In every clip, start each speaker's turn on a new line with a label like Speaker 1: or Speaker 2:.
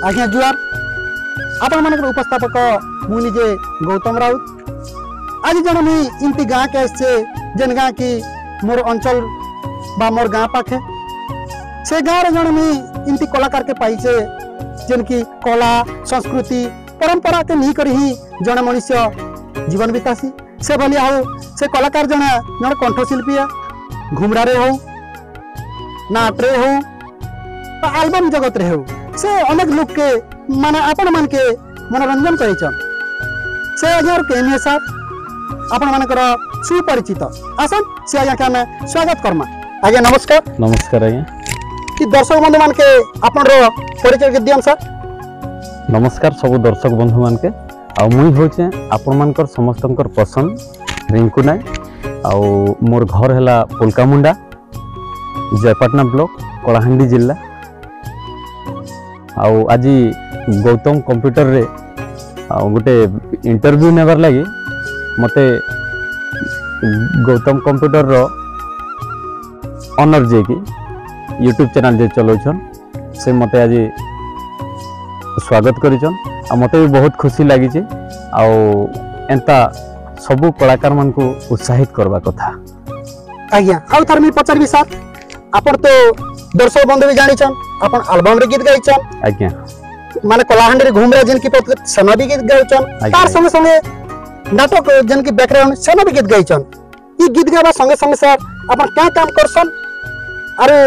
Speaker 1: आज्ञा जुआर आपण मान उपस्थापक मुझे गौतम राउत। आज जन मुई इमती गाँ के आसचे जेन गाँ की मोर अंचल बा मोर गाँ पाखे से गाँव रे जन मुई इमती कलाकार के पाइचे जेन की कला संस्कृति परंपरा के नहीं करी ही जन मनुष्य जीवन बितासी से भलिया हो से कलाकार जन जन कंठशिल्पी घुमरारे हो नाट्रे हो आलबम जगत रे हो से अनेक लोग के माने आपण मान के मनोरंजन करेछन से अजर केमिया साहब आपण मानकर सुपरिचित आसन से आज्ञा के हमें स्वागत करमा। आज्ञा नमस्कार।
Speaker 2: नमस्कार आज्ञा
Speaker 1: कि दर्शक बंधु मान के आपण रो परिचय के दियम सर।
Speaker 2: नमस्कार सब दर्शक बंधु मान के आ मुई होचे आपण मानकर समस्तंकर पसंद रिंकू नाय आ मोर घर हैला पुलकामुंडा जयपाटना ब्लॉक कलाहांडी जिला आज गौतम कंप्यूटर रे गोटे इंटरव्यू नेबार लगी मते गौतम कंप्यूटर रो ऑनर जे कि यूट्यूब चैनल जे चलाउछन से मते आज स्वागत करिछन आ मते भी बहुत खुशी लागी छे आ एंता सबु कलाकार मान को उत्साहित करबा कथा।
Speaker 1: आज्ञा आउ थर मी पचार भी सर आपण तो दर्शक बंधु भी जानिछन आपण एल्बम रे गीत गाइछन
Speaker 2: आज्ञा
Speaker 1: माने कलाहांडी रे घुमरा जिन की सना भी गीत गाइछन तार संगे संगे नाटक जिन की बैकग्राउंड सना भी गीत गाइछन ई गीत गाबा संगे संगे सर आपण क्या काम करसन अरे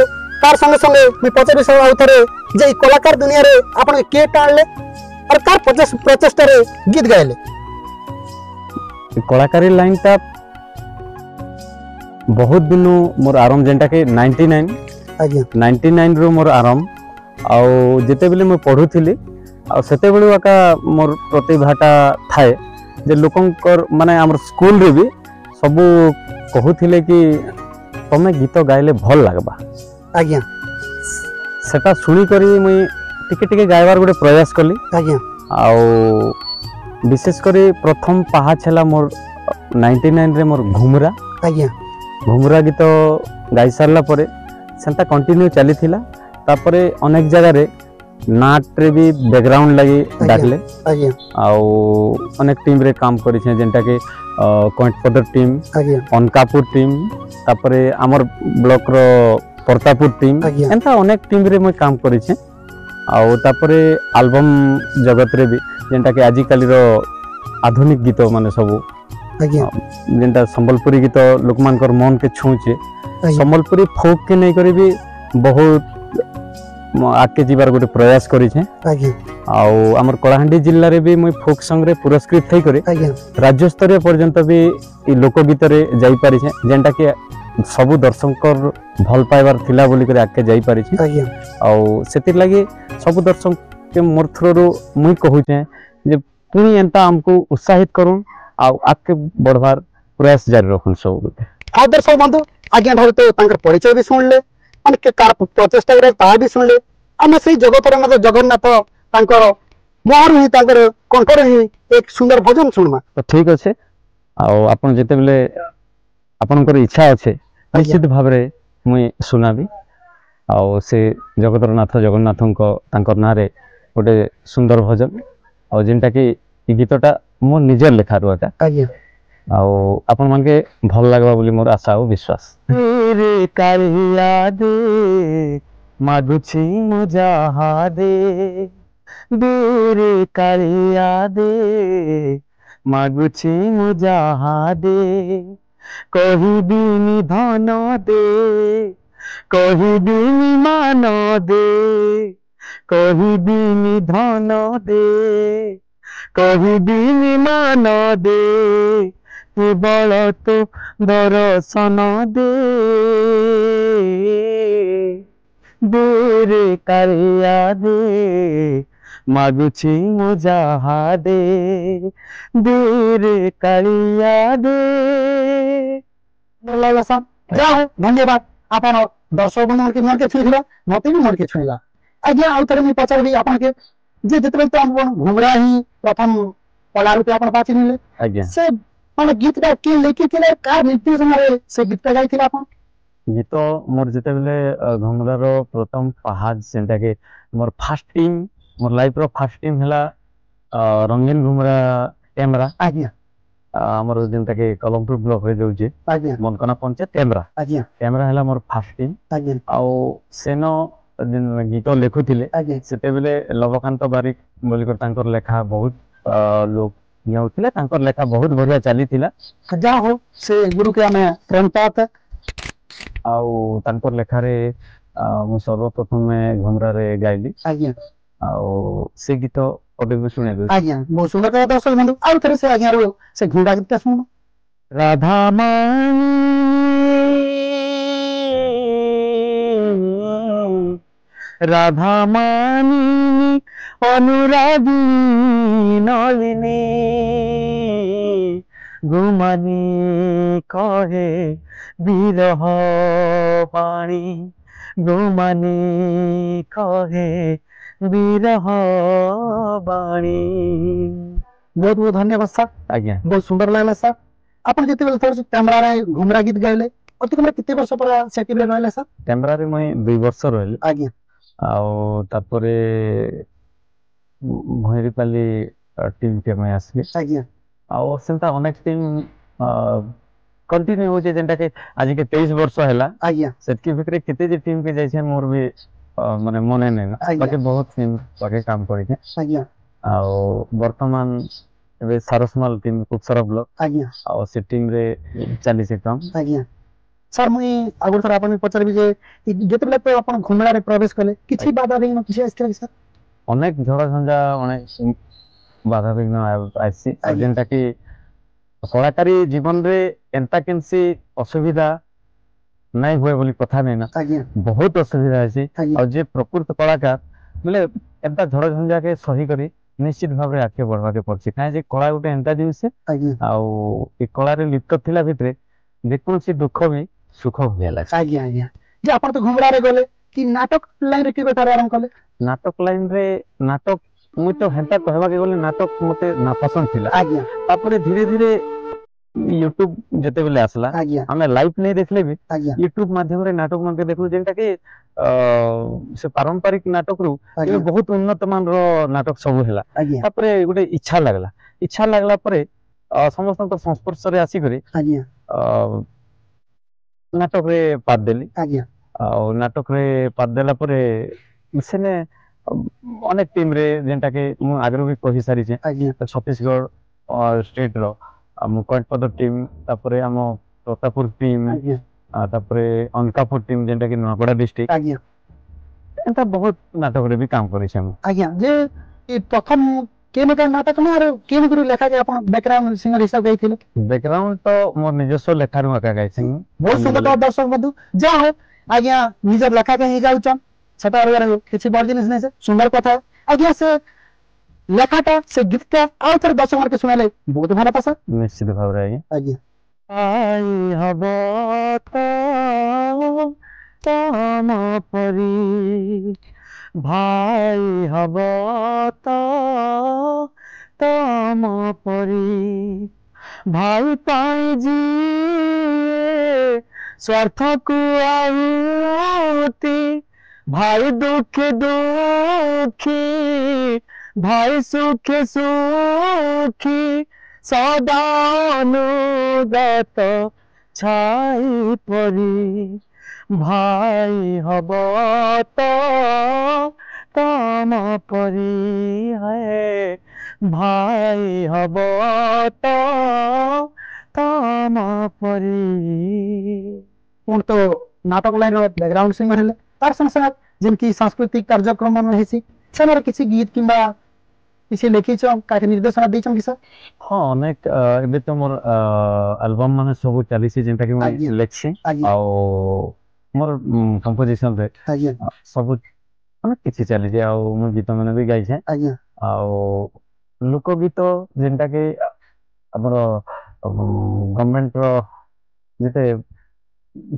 Speaker 1: तार संगे संगे मी पचार सर आउ थरे जे कलाकार दुनिया रे आपण के टाळले और कार प्रचेष्टा रे गीत गाइले
Speaker 2: कलाकारी लाइन ता बहुत दिनो मोर आरंभ जेंटा के 99
Speaker 1: आज्ञा
Speaker 2: 99 रो मोर आरंभ आउ जेते बेले मैं पढुथिली आ सेते बेले वाका मोर प्रतिभाटा थाए जे लोकंकर माने हमर स्कूल रे भी सब कहूथिले कि तमे गीत गाइले भल लागबा
Speaker 1: आज्ञा
Speaker 2: सेटा सुनी करी मुई टिके टिके गायबार गोटे प्रयास कली
Speaker 1: आज्ञा
Speaker 2: आउ विशेष करी प्रथम पाहाच हला मोर 99 रे मोर घुमरा
Speaker 1: आज्ञा
Speaker 2: घुमरा गीत गाई सारला परे सेंता कंटिन्यू चली थिला तापरे अनेक जगह रे नाट रे भी बैकग्राउंड लगी डाकले
Speaker 1: आज्ञा
Speaker 2: आउ अनेक टीम रे काम करी छे जेंटा के कोइटपदर टीम
Speaker 1: आज्ञा
Speaker 2: अनकापुर टीम तापरे हमर ब्लॉक रो परतापुर टीम एंता अनेक टीम रे मैं काम करी छे आउ तापरे एल्बम जगत रे भी जेंटा के आजि काली रो आधुनिक गीत माने सब
Speaker 1: आज्ञा
Speaker 2: जेंटा संबलपुरी गीत लोक मानकर मन के छूचे संबलपुरी फोक के नहीं करी भी बहुत आगे जीवार गोटे प्रयास करी छे
Speaker 1: आज्ञा
Speaker 2: आउ हमर कलाहांडी जिल्ला रे भी मैं फोक सॉन्ग रे पुरस्कृत थई करे
Speaker 1: आज्ञा
Speaker 2: राज्य स्तरीय पर्यंत भी ई लोक गीत रे जाई पारी छे जेंटा के सब दर्शकर भल पाइबार थिला बोली करे आके जाई पारी छे
Speaker 1: आज्ञा
Speaker 2: आउ सेतिर लागि सब दर्शक के मोर थ्रो मुई कहू छे जे पुनी एंता हमको उत्साहित करूं आउ आके बढ़वार प्रयास जारी रखुन सब
Speaker 1: आ दर्शक बंधु आज्ञा ठार तो तांकर परिचय भी सुनले माने के कार प्रचेष्टा रे ता भी सुनले आमे सेही जगतर मत जगन्नाथ तांकर मोहर ही तांकर कंठर ही एक सुंदर भजन सुनमा
Speaker 2: तो ठीक अच्छे आउ आपण जेते बेले आपनकर इच्छा अच्छे निश्चित भाव रे मुई सुनाबी आउ से जगतरनाथ जगन्नाथंको तांकर नारे गोटे सुंदर भजन आउ जेंटा कि ई गीतटा मो निजर लेखा रुआटा
Speaker 1: आज्ञा
Speaker 2: आउ आपण मान के भल लागबा बोली मोर आशा और विश्वास रे कालिया दे मागुछि मुजाहा दे रे कालिया दे मागुछि मुजाहा दे कहि बिनी धन दे कहि बिनी मान दे कहि बिनी धन दे कहि बिनी मान दे केवल तो दर्शन दे रे कालिया दे मागुछि मुजाहा दे रे कालिया दे।
Speaker 1: धन्यवाद आपण दर्शक बंधु के मन के छुइला मते भी मन के छुइला आज्ञा आउ थरे मी पचार भी आपण के जे जतबे तो हम घुमरा ही प्रथम कला रूपे आपण बाची निले
Speaker 2: आज्ञा
Speaker 1: से माने गीत का के लेके थिले कार निर्देशन रे से गीत गाई थिला आपण
Speaker 2: गीत मोर जेते बेले घुमरार प्रथम पहाड़ जेंटा के more first team more life row first team हला रंगीन घुमरा टेमरा
Speaker 1: आज्ञा
Speaker 2: हमर जेंता के कलमपुर ब्लॉक रे जाउचे
Speaker 1: आज्ञा
Speaker 2: मनकना पंचायत टेमरा
Speaker 1: आज्ञा
Speaker 2: टेमरा हला मोर फर्स्ट टीम
Speaker 1: आज्ञा
Speaker 2: आउ सेनो गीत लेखुथिले
Speaker 1: आज्ञा
Speaker 2: सेते बेले लवकांत बारिक बोली कर तांकर लेखा बहुत लोग ये होथिले तांकर लेखा बहुत बढ़िया चली थिला
Speaker 1: जा हो से गुरु के हमें प्रेम पात
Speaker 2: आउ तांकर लेखा रे मु सर्वप्रथम घुमरा रे गाइली
Speaker 1: आज्ञा
Speaker 2: आउ से गीत ओबे भी सुने दे
Speaker 1: आज्ञा बहुत सुंदर कथा दर्शक बंधु आउ थरे से आज्ञा रो से घुंडा गीत सुनो
Speaker 2: राधा राधामानी अनुरागी नलिनी गुमानी कहे विरह पानी गुमानी कहे विरह बाणी
Speaker 1: बहुत बहुत धन्यवाद सर
Speaker 2: आज्ञा
Speaker 1: बहुत सुंदर लागला सर अपन जते बेले थोड़ा कैमरा रे घुमरा गीत गाइले अति कम किते वर्ष पर सेटिव रे रहले सर
Speaker 2: टेम्परारी मुई 2 वर्ष रहली
Speaker 1: आज्ञा
Speaker 2: आउ तापरे भैरीपाली टीम के मैं आसली
Speaker 1: आज्ञा
Speaker 2: आउ सेंता अनेक टीम कंटिन्यू होचे जेंटा के आज के 23 वर्ष हैला
Speaker 1: आज्ञा
Speaker 2: सेटकी भितरे केते जे टीम के जाइछे मोर भी माने मने नै
Speaker 1: आज्ञा।
Speaker 2: बाकी बहुत टीम बाकी काम करिछे
Speaker 1: आज्ञा
Speaker 2: आउ वर्तमान एबे सारसमाल टीम कुपसरा ब्लॉक
Speaker 1: आज्ञा
Speaker 2: आउ से टीम रे चली से काम
Speaker 1: आज्ञा सर मुई आगुर थोड़ा अपन पचारबी जे जते बेले पे अपन घुमरा रे प्रवेश कले किछि बाधा विघ्न किछि आइस्ते सर
Speaker 2: अनेक झड़ा झंझा अनेक बाधा विघ्न आइसी
Speaker 1: आज्ञा।
Speaker 2: जेंटा कि कलाकारी जीवन रे एंता केनसी असुविधा नहीं हुए बोली कथा नहीं ना
Speaker 1: आज्ञा
Speaker 2: बहुत असुविधा आइसी
Speaker 1: आज्ञा
Speaker 2: और जे प्रकृत कलाकार बोले एंता झड़ा झंझा के सही करी निश्चित भाव रे आगे बढ़वा के पड़छि काहे जे कला गुटे एंता जिनिस
Speaker 1: आज्ञा
Speaker 2: आउ ए कला रे लिप्त थिला भितरे जेकोसी दुख भी सुख हुए लागे
Speaker 1: आज्ञा आज्ञा जे अपन तो घुमरा रे गले कि नाटक लाइन रे केबे तारे आरंभ कले
Speaker 2: नाटक लाइन रे नाटक मुई तो हेंता कहबा के गले नाटक मते ना पसंद थिला
Speaker 1: आज्ञा
Speaker 2: तापरे धीरे धीरे यूट्यूब जते बेले आसला
Speaker 1: आज्ञा
Speaker 2: हमें लाइव नहीं देखले भी
Speaker 1: आज्ञा
Speaker 2: यूट्यूब माध्यम रे नाटक मन के देखलु जेंटा कि से पारंपरिक नाटक रु
Speaker 1: आज्ञा
Speaker 2: बहुत उन्नत मान रो नाटक सब हैला
Speaker 1: आज्ञा
Speaker 2: तापरे गोटे इच्छा लागला परे समस्त तो संस्पर्श रे आसी करे
Speaker 1: आज्ञा
Speaker 2: नाटक रे पाद देली
Speaker 1: आज्ञा
Speaker 2: और नाटक रे पाद देला परे सेने अनेक टीम रे जेंटा के मु आगरो भी कहि सारी छे
Speaker 1: आज्ञा
Speaker 2: छत्तीसगढ़ और स्टेट रो मुकटपद टीम तापरे हम प्रतापपुर टीम
Speaker 1: आज्ञा
Speaker 2: तापरे अनकापुर टीम जेंटा कि नवापड़ा डिस्ट्रिक्ट
Speaker 1: आज्ञा
Speaker 2: एंता बहुत नाटक रे भी काम करि छे हम
Speaker 1: आज्ञा जे ई प्रथम केन का नाटक में और केन गुरु लेखा के अपन बैकग्राउंड सिंगर हिसाब गइथिले
Speaker 2: बैकग्राउंड तो मोर निजस्व लेखा नु आका गाइछे
Speaker 1: बहुत सुंदर तो दर्शक बंधु जा हो आज्ञा निजर लेखा के ही जाउचन सेटा रे किछि बड़ जिनिस नै से सुंदर कथा आज्ञा से लेखाटा से गीतटा और थोड़ा दर्शक के सुनाले बहुत भाला पासा
Speaker 2: निश्चित भाव रे
Speaker 1: आज्ञा
Speaker 2: आई हब तो तम परी भाई हब तो तम परी भाई पाई जी स्वार्थ को आहुति भाई दुख दुखी भाई सुख सुखी सदा अनुगत छाई परी भाई हब तो तम परी है भाई हब तो तम परी
Speaker 1: उन तो नाटक लाइन रो बैकग्राउंड सिंगर हेले तार संग संग जिनकी सांस्कृतिक कार्यक्रम में हेसी सेनर किछि गीत किंबा किछि लेखि छ काके निर्देशन दै छम कि सर
Speaker 2: हाँ अनेक एबे तो मोर एल्बम माने सब चलीसी जेंटा कि मैं
Speaker 1: आज्ञा।
Speaker 2: लेखसी
Speaker 1: आज्ञा
Speaker 2: आउ मोर कंपोजिशन रे
Speaker 1: आज्ञा
Speaker 2: सब अनेक किछि चली जे आउ मु गीत माने भी गाइछे
Speaker 1: आज्ञा
Speaker 2: आउ लोक गीत जेंटा कि हमर गवर्नमेंट रो जेते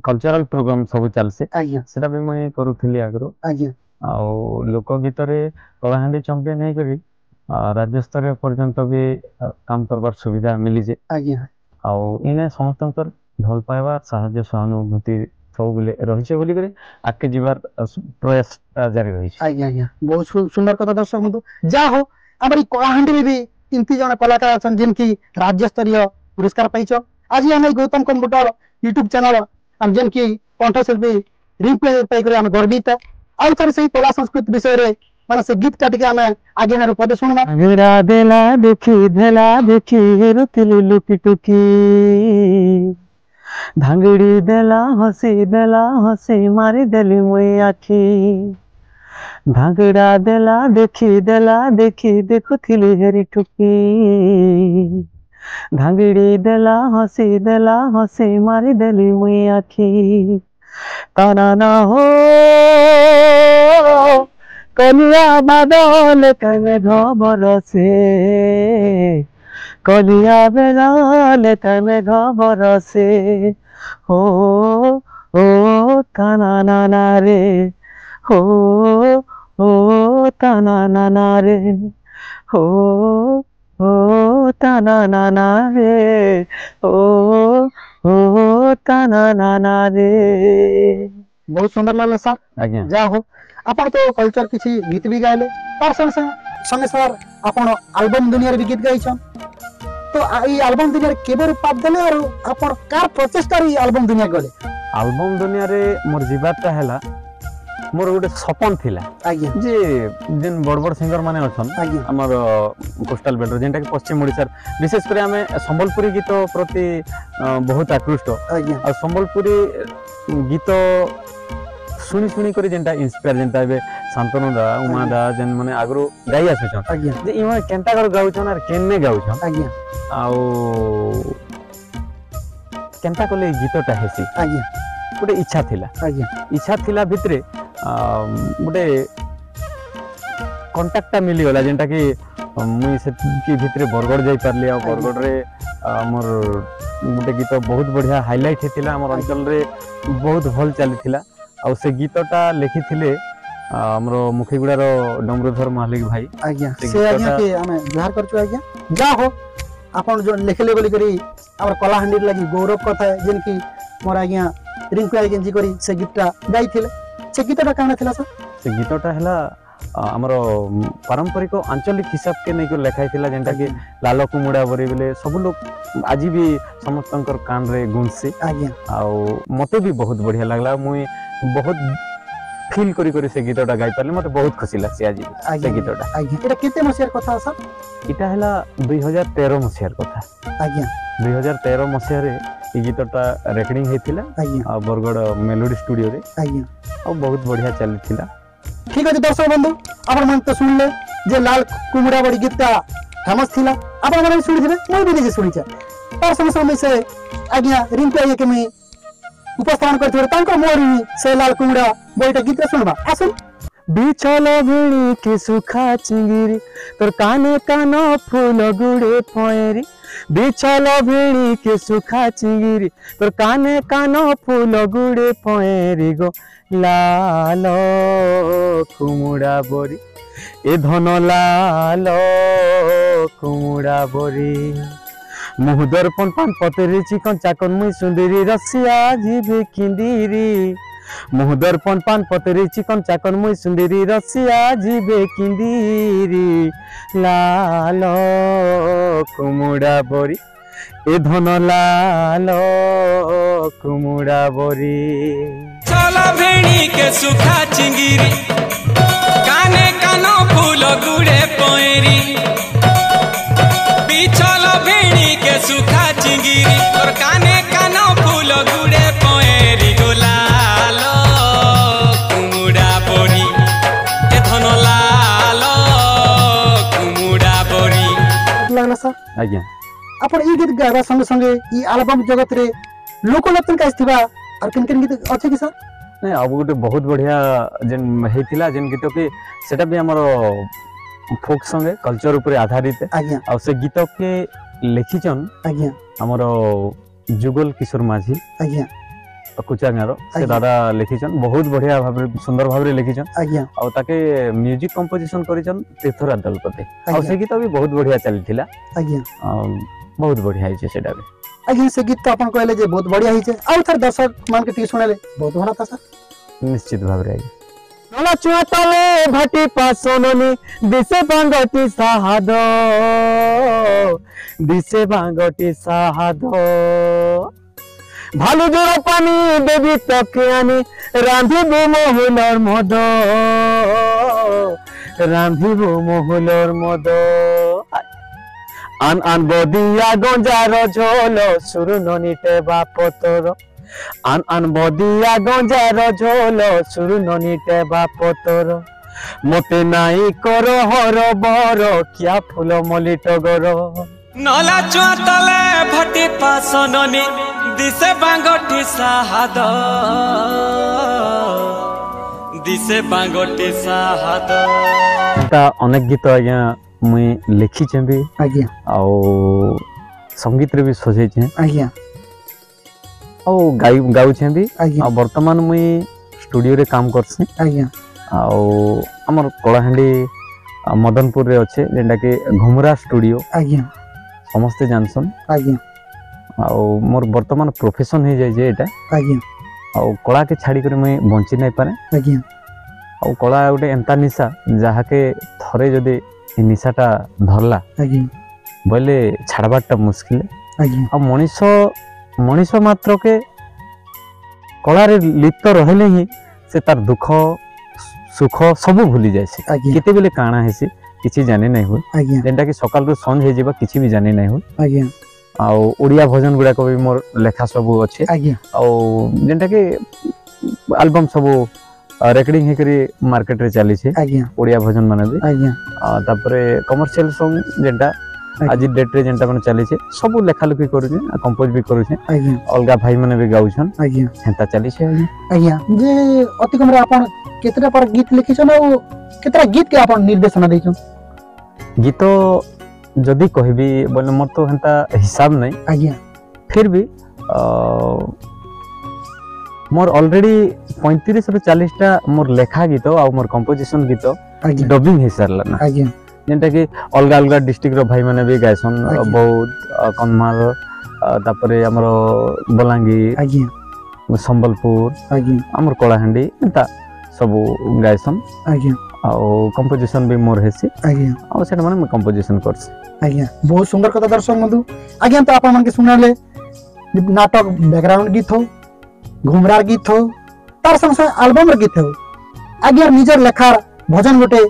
Speaker 2: कल्चरल प्रोग्राम सब चलसे
Speaker 1: आज्ञा
Speaker 2: सेटा भी मैं करूथिली आगरो
Speaker 1: आज्ञा
Speaker 2: आउ लोक गीत रे कलाहांडी चैंपियन हे करी राज्य स्तर पर्यंत भी काम करबार सुविधा मिली जे
Speaker 1: आज्ञा
Speaker 2: आउ इने समस्तंकर भल पाइबा साहाय्य सहानुभूति सब बेले रहिছে बोली करे आके जीवार प्रयास जारी रहिছে।
Speaker 1: आज्ञा आज्ञा बहुत सुंदर कथा दर्शक बंधु जा हो आमर ई कलाहांडी में भी इनती जन कलाकार अछन जिनकी राज्य स्तरीय पुरस्कार पाइछ। आज हम गौतम कंप्यूटर यूट्यूब चैनल हम जिनकी कंठशिल्पी रिप्ले पाइकर हम गर्वित आउ थोड़ी से कला संस्कृति विषय रे माने से गीत टिके हम आगे ना पद सुनबा।
Speaker 2: गिरा देला देखी रुतिलु लुकी टुकी धांगड़ी देला हसी मारी देली मुई आखी धांगड़ा देला देखी देखुथिली हेरी ठुकी धांगड़ी देला हसी मारी देली मुई आखी ताना ना हो कलिया बादल कमे घबर से कलिया बेलाल कमे घबर से हो ताना नाना रे हो ताना नाना रे हो ताना नाना रे हो ताना नाना रे।
Speaker 1: बहुत सुंदर लागला सर
Speaker 2: आज्ञा
Speaker 1: जा हो आपण तो कल्चर किसी गीत भी गायले तार संगे सर आपण एल्बम दुनिया रे भी गीत गाइछन तो ई एल्बम दुनिया रे केबे रूप देले और आपण कार प्रचेष्टा रे एल्बम दुनिया गले।
Speaker 2: एल्बम दुनिया रे मोर जीवाटा हैला मोर गोटे सपन थिला
Speaker 1: आज्ञा
Speaker 2: जे जेन बड़ बड़ सिंगर माने अछन
Speaker 1: आज्ञा
Speaker 2: हमर कोस्टल बेल्ट जेंटा कि पश्चिम ओडिसा विशेष करे हमें संबलपुरी गीत प्रति बहुत आकृष्ट
Speaker 1: आज्ञा
Speaker 2: और संबलपुरी गीत सुनी सुनी करे जेंटा इंस्पायर जेंटा बे शांतनु दा उमा दा जेन माने आगरो गाई आछन
Speaker 1: आज्ञा
Speaker 2: जे इमा केनता कर गाउछन और केने गाउछन
Speaker 1: आज्ञा
Speaker 2: आउ केनता कोले गीतटा हेसी
Speaker 1: आज्ञा
Speaker 2: गोटे इच्छा थिला
Speaker 1: आज्ञा
Speaker 2: इच्छा थिला भितरे गोटे कंटाक्टा मिली गला जेंटा कि मुई से की भितरे बरगड़ जाई पारली आ बरगड़ रे हमर गोटे गीत बहुत बढ़िया हाईलाइट हेतिला हमर अंचल रे बहुत भल चली थिला आ से गीतटा लिखि थिले हमरो मुखीगुड़ा रो डमरुधर मालिक भाई
Speaker 1: आज्ञा से आज्ञा के हमें जोहार करछु आज्ञा जा हो आपण जो लिखले बोली करी हमर कलाहांडी लागि गौरव कथा है जिनकी मोर आज्ञा रिंकू आज्ञा जी करी से गीतटा गाई थिले से गीतटा काना थिला सर
Speaker 2: से गीतटा हला हमरो पारंपरिक आंचलिक हिसाब के नहीं लेखाई थिला जेंटा कि लाल कुमुड़ा बरी बेले सब लोग आज भी समस्तंकर कान रे गुंसी
Speaker 1: आज्ञा
Speaker 2: आ मते भी बहुत बढ़िया लागला मुई बहुत फील करी करी से गीतटा गाई पारले मते बहुत खुशी लागसी आज से गीतटा
Speaker 1: आज्ञा एटा केते मसियार कथा सर
Speaker 2: इटा हला 2013 मसियार कथा
Speaker 1: आज्ञा
Speaker 2: 2013 मसिया रे ई गीतटा रेकॉर्डिंग हेतिला
Speaker 1: आज्ञा
Speaker 2: आ बरगड़ मेलोडी स्टूडियो रे
Speaker 1: आज्ञा
Speaker 2: आ बहुत बढ़िया चली थिला।
Speaker 1: ठीक अछि दर्शक बंधु आपण मन तो सुनले जे लाल कुमुड़ा बड़ी गीतटा फेमस थिला आपण मन सुनि थिले मैं भी नहीं सुनि छ तार संग संग से आज्ञा रिंकू आज्ञा के मैं उपस्थापन करथिले तांको मोरी से लाल कुमुड़ा बड़ीटा गीत सुनबा आसुन
Speaker 2: बिछल भिणी के सुखा चिंगिरी तोर काने कानो फूल गुड़े पयरी बिछल भिणी के सुखा चिंगिरी तोर काने कानो फूल गुड़े पयरी गो लाल कुमुड़ा बोरी ए धन लाल कुमुड़ा बोरी मुह दर्पण पान पतरी चिकन चाकन मुई सुंदरी रसिया जीवे किंदीरी मुह दर्पण पान पतरी चिकन चाकन मुई सुंदरी रसिया जीवे किंदीरी लाल कुमुड़ा बोरी ए धन लाल कुमुड़ा बोरी
Speaker 3: चला भेणी के सुखा चिंगिरी काने कानो फूल गुड़े पयरी बिछल भेणी के सुखा चिंगिरी और काने कानो फूल गुड़े पयरी गो लाल कुमुड़ा बोरी ए धन लाल कुमुड़ा बोरी
Speaker 1: लागला सर
Speaker 2: आज्ञा
Speaker 1: आपण ई गीत गावा संगे संगे ई एल्बम जगत रे लोकनृत्य का इस्तीवा और किन किन गीत अच्छे की सर
Speaker 2: नहीं अब गोटे बहुत बढ़िया जेन हेतिला जेन गीत के सेटा भी हमर फोक संगे कल्चर ऊपर आधारित
Speaker 1: आज्ञा
Speaker 2: आ से गीत के लिखिचन
Speaker 1: आज्ञा
Speaker 2: हमर जुगल किशोर माझी
Speaker 1: आज्ञा
Speaker 2: कुचागार से
Speaker 1: आज्ञा।
Speaker 2: दादा लिखिचन बहुत बढ़िया भाव सुंदर भाव लिखिचन
Speaker 1: आज्ञा
Speaker 2: आ ताके म्यूजिक कंपोजिशन करिचन तीर्थराज दलपति आ
Speaker 1: आज्ञा।
Speaker 2: से गीत भी बहुत बढ़िया चली थिला
Speaker 1: आज्ञा
Speaker 2: बहुत बढ़िया है सेटा भी
Speaker 1: आज्ञा से गीत तो अपन कहले जे बहुत बढ़िया हिचे आउ थर दर्शक मान के टी सुनेले बहुत भला था सर
Speaker 2: निश्चित भाव रे आज्ञा
Speaker 4: नला चुआतले भाटी पासननी दिसे बांगटी साहाद दिसे बांगटी साहाद भालू जोड़ा पानी देवी तके आनी रांधिबो महुलर मद रांधिबो महुलर मद आन आन बदिया गंजार झोल सुरुननी टेबा पतर आन आन बदिया गंजार झोल सुरुननी टेबा पतर मते नाई कर हर बर किया फूल मली टगर
Speaker 3: नला चुआतले भटी पासननी दिसे बांगटी साहाद दिसे बांगटी साहाद
Speaker 2: ता अनेक गीत आज्ञा मुई लिखी भी
Speaker 1: आज्ञा
Speaker 2: आउ संगीत रे भी सजे छे
Speaker 1: आज्ञा
Speaker 2: आउ गाउ छे भी
Speaker 1: आज्ञा
Speaker 2: आ वर्तमान मुई स्टूडियो रे काम करसी
Speaker 1: आज्ञा
Speaker 2: आउ हमर कलाहांडी मदनपुर रे अच्छे जेंटा कि घुमरा स्टूडियो
Speaker 1: आज्ञा
Speaker 2: समस्ते जानसन
Speaker 1: आज्ञा
Speaker 2: आउ मोर वर्तमान प्रोफेशन हो जाए एटा
Speaker 1: आज्ञा
Speaker 2: आउ कला के छाड़ी कर मुई बंची नहीं पारे
Speaker 1: आज्ञा
Speaker 2: आउ कला गोटे एंता निशा जहाँ के थरे जदि निशाटा धरला
Speaker 1: आज्ञा
Speaker 2: बोले छाड़बाटा मुश्किल
Speaker 1: आज्ञा
Speaker 2: आ मनीष मात्र के कला रे लिप्त रहले ही से तार दुख सुख सब भूली जाए से
Speaker 1: आज्ञा
Speaker 2: केते बेले काଣା हेसी किछि जाने नहीं हो
Speaker 1: आज्ञा
Speaker 2: जेंटा कि सकाल रो संज हे जेबा किछि भी जाने नहीं हो
Speaker 1: आज्ञा
Speaker 2: आउ ओडिया भजन गुडा को भी मोर लेखा सब अच्छे
Speaker 1: आज्ञा
Speaker 2: आउ जेंटा कि एल्बम सब रेकर्डिंग हे करी मार्केट रे चली छे
Speaker 1: आज्ञा
Speaker 2: ओडिया भजन माने भी
Speaker 1: आज्ञा
Speaker 2: तापरे कमर्शियल सॉन्ग जेंटा आज डेट रे जेंटा माने चली छे सब लेखा लेखी करू छे कंपोज भी करू छे
Speaker 1: आज्ञा
Speaker 2: अलगा भाई माने भी गाउछन
Speaker 1: आज्ञा
Speaker 2: हेंता चली छे
Speaker 1: आज्ञा जे अति कमरे आपण केतरा पर गीत लिखिछन और केतरा गीत के आपण निर्देशन दैछन
Speaker 2: गीत जदि कहबी बोले मोर तो हेंता हिसाब नहीं
Speaker 1: आज्ञा
Speaker 2: फिर भी मोर ऑलरेडी 35 ରୁ 40 टा मोर लेखा गीत आ मोर कंपोजिशन गीत
Speaker 1: आज्ञा
Speaker 2: डबिंग हे सरला ना
Speaker 1: आज्ञा
Speaker 2: जेंटा कि अलग अलग डिस्ट्रिक्ट रो भाई माने भी गायसन
Speaker 1: आज्ञा।
Speaker 2: बौद्ध कंधमाल तापरे हमर बलांगीर
Speaker 1: आज्ञा
Speaker 2: संबलपुर
Speaker 1: आज्ञा
Speaker 2: हमर कलाहांडी एंता सब गायसन
Speaker 1: आज्ञा
Speaker 2: आउ कंपोजिशन भी मोर हेसी
Speaker 1: आज्ञा
Speaker 2: आउ सेटा माने कंपोजिशन करसी
Speaker 1: आज्ञा बहुत सुंदर कथा दर्शक बंधु आज्ञा तो आपण मन के सुनाले नाटक बैकग्राउंड गीत हो घुमरार गीत हो तार संग संग एल्बम र गीत हो आज्ञा निजर लेखार भजन गोटे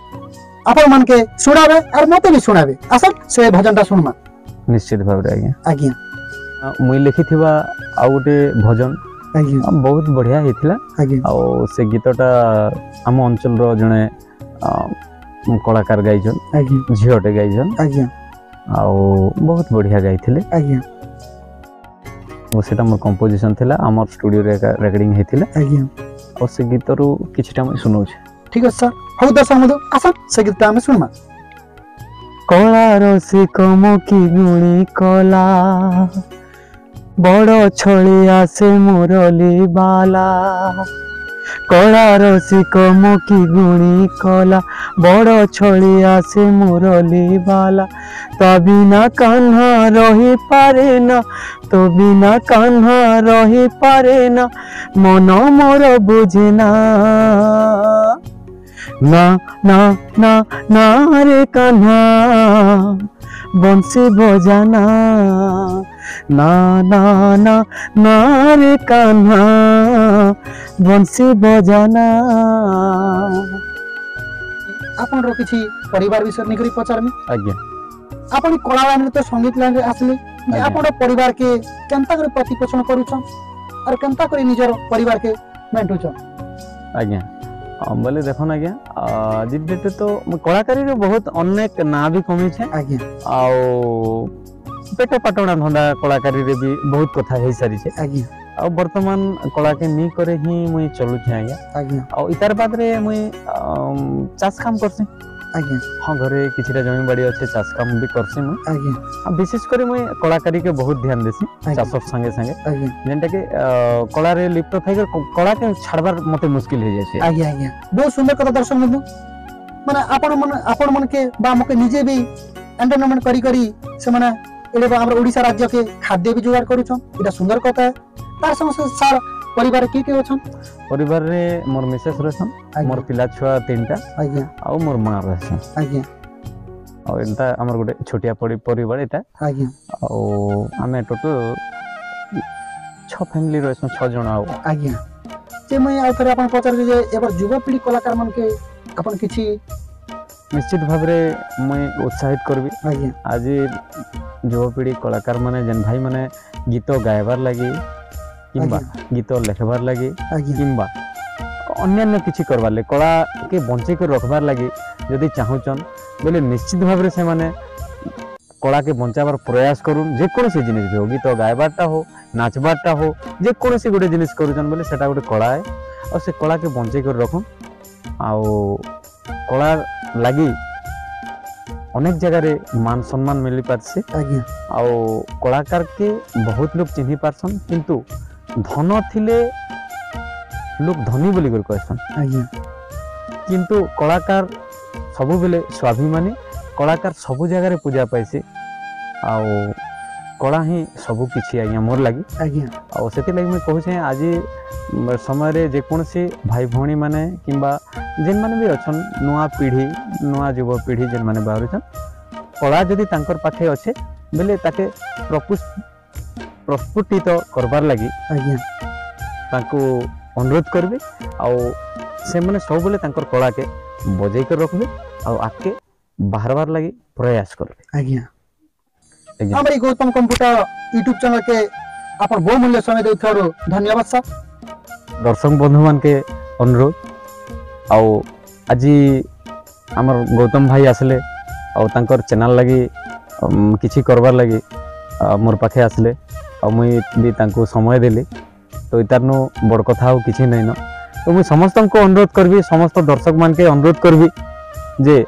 Speaker 1: आपण मन के सुनाबे और मते भी सुनाबे असल से भजन ता सुनमा
Speaker 2: निश्चित भाव रे आज्ञा
Speaker 1: आज्ञा
Speaker 2: मुई लिखिथिबा आउ गोटे भजन
Speaker 1: आज्ञा
Speaker 2: बहुत बढ़िया हेथिला
Speaker 1: आज्ञा
Speaker 2: आउ से गीतटा आम अंचल रो जने कलाकार गाइछन
Speaker 1: आज्ञा
Speaker 2: झियोटे गाइछन
Speaker 1: आज्ञा
Speaker 2: आउ बहुत बढ़िया गाइथिले
Speaker 1: आज्ञा
Speaker 2: ओ सेटा मोर कंपोजिशन थिला हमर स्टूडियो रे रेकॉर्डिंग हेथिला
Speaker 1: आज्ञा
Speaker 2: और से गीत रो किछटा मैं सुनौ छै
Speaker 1: ठीक है सर हौ दर्शक बंधु असल से गीत हमें सुनमा
Speaker 4: कला रसी कम की गुणी कला बड़ छलिया से मुरली बाला कला रसी कम की गुणी कला बड़ छलिया से मुरली बाला तो बिना कान्हा रही पारे ना तो बिना कान्हा रही पारे ना मन मोर बुझे ना ना ना ना ना रे कान्हा बंसी बजाना ना ना ना ना रे कान्हा बंसी बजाना
Speaker 1: आपण रो किछि परिवार विषय निकरी पचारमी
Speaker 2: आज्ञा
Speaker 1: आपण कला लाइन रे तो संगीत लाइन रे आसले जे
Speaker 2: आज्ञा।
Speaker 1: आपण परिवार के केनता करे प्रतिपोषण करूछन और केनता करे निजर परिवार के मेंटुछन
Speaker 2: आज्ञा बोले देखो ना आज्ञा आज डेट तो कलाकारी रे बहुत अनेक ना भी कमी छे
Speaker 1: आज्ञा
Speaker 2: आउ पेट पाटणा धंदा कलाकारी रे भी बहुत कथा हे सारी छे
Speaker 1: आज्ञा
Speaker 2: आ वर्तमान कला के नी करे ही मुई चलु छे आज्ञा
Speaker 1: आज्ञा
Speaker 2: आ इतार बाद रे मुई चाष काम करसी
Speaker 1: आज्ञा
Speaker 2: हाँ घरे किछिटा जमी बाड़ी अच्छे चाष काम भी करसी मुई
Speaker 1: आज्ञा
Speaker 2: आ विशेष करे मुई कलाकारी के बहुत ध्यान देसी
Speaker 1: आज्ञा।
Speaker 2: चाष संगे संगे
Speaker 1: आज्ञा
Speaker 2: जेंटा के कला रे लिप्त थाई कला के छाड़बार मते मुश्किल हो जाय छे
Speaker 1: आज्ञा आज्ञा बहुत सुंदर कथा दर्शक बंधु माने आपण मन के बा मके निजे भी एंटरटेनमेंट करी करी से माने एडे हमर ओडिसा राज्य के खाद्य भी जुगाड़ करूछन एटा सुंदर कथा है तार समस्त सार परिवार के अछन
Speaker 2: परिवार रे मोर मिसेस रहसन मोर पिला छुआ 3टा
Speaker 1: आज्ञा
Speaker 2: आ मोर मां रहसन
Speaker 1: आज्ञा
Speaker 2: आ एंता हमर गोटे छोटिया परिवार एटा
Speaker 1: आज्ञा
Speaker 2: आ हमें टोटल 6 फैमिली रहसन 6 जण आ
Speaker 1: आज्ञा जे मैं आ थरे अपन पचार जे एबर युवा पीढ़ी कलाकार मन के अपन किछि
Speaker 2: निश्चित भाव रे मैं उत्साहित करबी
Speaker 1: आज्ञा
Speaker 2: आज युवपीढ़ी कलाकार माने जन भाई माने गीत गायबार लगी किंबा गीत लिखबार लगी
Speaker 1: आज्ञा
Speaker 2: किंबा अन्य किछि करबार ले कला के बंचे कर रखबार लगी यदि चाहूचन बोले निश्चित भाव रे से माने कला के बंचाबार प्रयास करूँ जे कोनोसी जिनिस भी हो गीत गायबारटा हो नाचबारटा हो जे कोनोसी गोटे जिनिस करूचन बोले सेटा गोटे कला है और से कला के बंचे कर रखुन आउ कला लगी अनेक जगह रे मान सम्मान मिली पारसे
Speaker 1: आज्ञा
Speaker 2: आउ कलाकार के बहुत लोग चिन्ही पारसन किंतु धन थिले लोग धनी बोली कर कहसन
Speaker 1: आज्ञा
Speaker 2: किंतु कलाकार सबु बेले स्वाभिमानी कलाकार सबु जगह रे पूजा पाइसे आउ कला ही सबु किछि आज्ञा मोर लगी
Speaker 1: आज्ञा
Speaker 2: आउ सेति लगी मैं कहू छे आज समय रे जे कोनसी भाई भौणी माने किंबा जेन माने भी अछन नुआ पीढ़ी नुआ युवा पीढ़ी जेन माने बाहरछन कला जदि तांकर पाखे अच्छे बेले ताके प्रस्फुटित करबार लगी
Speaker 1: आज्ञा
Speaker 2: तांको अनुरोध करबे आउ से माने सब बेले तांकर कला के बजाई कर रखबे आउ आके बाहरबार लगी प्रयास करबे
Speaker 1: आज्ञा
Speaker 2: आज्ञा
Speaker 1: हमर गौतम कंप्यूटर यूट्यूब चैनल के अपन बहुमूल्य समय देथारो धन्यवाद सर
Speaker 2: दर्शक बंधु मान के अनुरोध आउ आज आमर गौतम भाई आसले आउ तांकर चैनल लगी किछि करबार लगी मोर पाखे आसले आ मुई भी तांको समय देली तो इतारनु बड़ कथा हो किछि नै न तो मुई समस्त को अनुरोध करबी समस्त दर्शक मान के अनुरोध करबी जे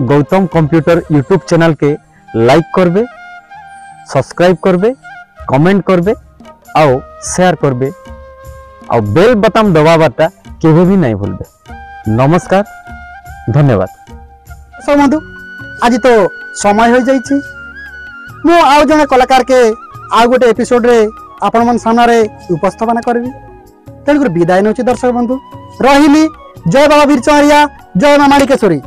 Speaker 2: गौतम कंप्यूटर यूट्यूब चैनल के लाइक करबे सब्सक्राइब करबे कमेंट करबे आउ शेयर करबे आउ बेल बटन दबाबाटा केबे भी नहीं भूलबे नमस्कार धन्यवाद
Speaker 1: सब बंधु आज तो समय हो जाइछि मु आउ जने कलाकार के आ गोटे एपिसोड रे आपण मन सामने उपस्थापना करबी तेणुकर विदाय नौछि दर्शक बंधु रहिली जय बाबा वीर चौरिया जय मां माणिकेश्वरी।